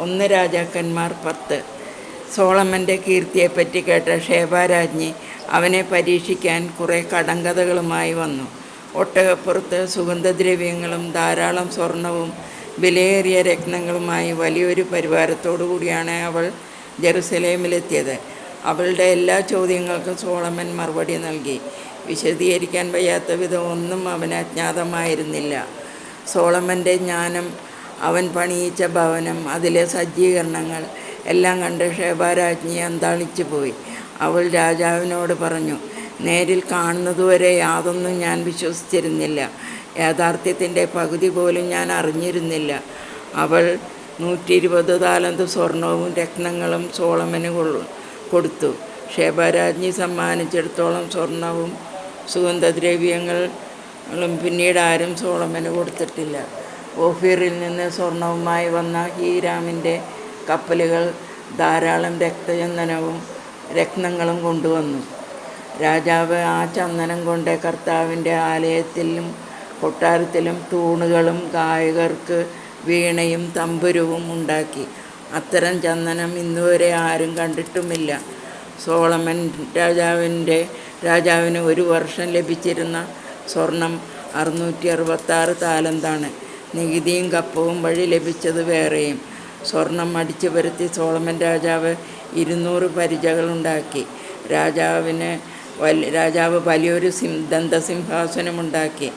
1 രാജാക്കന്മാർ 10. സോളമൻ്റെ കീർത്തിയെപ്പറ്റി കേട്ട ഷേബാരാജ്ഞി അവനെ പരീക്ഷിക്കാൻ കുറേ കടങ്കഥകളുമായി വന്നു. ഒട്ടകപ്പുറത്ത് സുഗന്ധദ്രവ്യങ്ങളും ധാരാളം സ്വർണവും വിലയേറിയ രത്നങ്ങളുമായി വലിയൊരു പരിവാരത്തോടു കൂടിയാണ് അവൾ ജെറുസലേമിലെത്തിയത്. അവളുടെ എല്ലാ ചോദ്യങ്ങൾക്കും സോളമൻ മറുപടി നൽകി. വിശദീകരിക്കാൻ വയ്യാത്ത വിധം ഒന്നും അവന് അജ്ഞാതമായിരുന്നില്ല. സോളമൻ്റെ ജ്ഞാനം, അവൻ പണിയിച്ച ഭവനം, അതിലെ സജ്ജീകരണങ്ങൾ എല്ലാം കണ്ട് ഷേബാരാജ്ഞി അന്താളിച്ചു പോയി. അവൾ രാജാവിനോട് പറഞ്ഞു, നേരിൽ കാണുന്നതുവരെ യാതൊന്നും ഞാൻ വിശ്വസിച്ചിരുന്നില്ല. യാഥാർത്ഥ്യത്തിൻ്റെ പകുതി പോലും ഞാൻ അറിഞ്ഞിരുന്നില്ല. അവൾ 120 താലന്ത് സ്വർണവും രത്നങ്ങളും സോളമന് കൊടുത്തു. ഷേബാരാജ്ഞി സമ്മാനിച്ചിടത്തോളം സ്വർണവും സുഗന്ധദ്രവ്യങ്ങളും പിന്നീട് ആരും സോളമന് കൊടുത്തിട്ടില്ല. ഓഫീറിൽ നിന്ന് സ്വർണവുമായി വന്ന ഹീരാമിൻ്റെ കപ്പലുകൾ ധാരാളം രക്തചന്ദനവും രത്നങ്ങളും കൊണ്ടുവന്നു. രാജാവ് ആ ചന്ദനം കൊണ്ട് കർത്താവിൻ്റെ ആലയത്തിലും കൊട്ടാരത്തിലും തൂണുകളും ഗായകർക്ക് വീണയും തമ്പുരുവും ഉണ്ടാക്കി. അത്തരം ചന്ദനം ഇന്നുവരെ ആരും കണ്ടിട്ടുമില്ല. സോളമൻ രാജാവിന് 1 വർഷം ലഭിച്ചിരുന്ന സ്വർണം 666 താലന്താണ്. നികുതിയും കപ്പവും വഴി ലഭിച്ചത് വേറെയും. സ്വർണം അടിച്ചു പരത്തി സോളമൻ രാജാവ് 200 പരിചകളുണ്ടാക്കി. രാജാവ് വലിയൊരു ദന്തസിംഹാസനമുണ്ടാക്കി.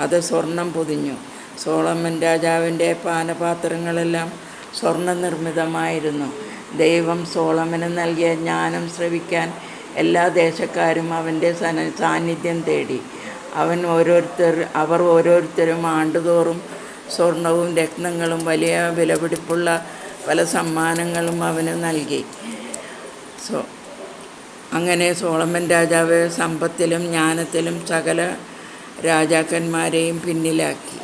അത് സ്വർണം പൊതിഞ്ഞു. സോളമൻ രാജാവിൻ്റെ പാനപാത്രങ്ങളെല്ലാം സ്വർണ്ണനിർമ്മിതമായിരുന്നു. ദൈവം സോളമന് നൽകിയ ജ്ഞാനം ശ്രവിക്കാൻ എല്ലാ ദേശക്കാരും അവൻ്റെ സാന്നിധ്യം തേടി. അവർ ഓരോരുത്തരും ആണ്ടുതോറും സ്വർണവും രത്നങ്ങളും വലിയ വിലപിടിപ്പുള്ള പല സമ്മാനങ്ങളും അവന് നൽകി. അങ്ങനെ സോളമൻ രാജാവ് സമ്പത്തിലും ജ്ഞാനത്തിലും സകല രാജാക്കന്മാരെയും പിന്നിലാക്കി.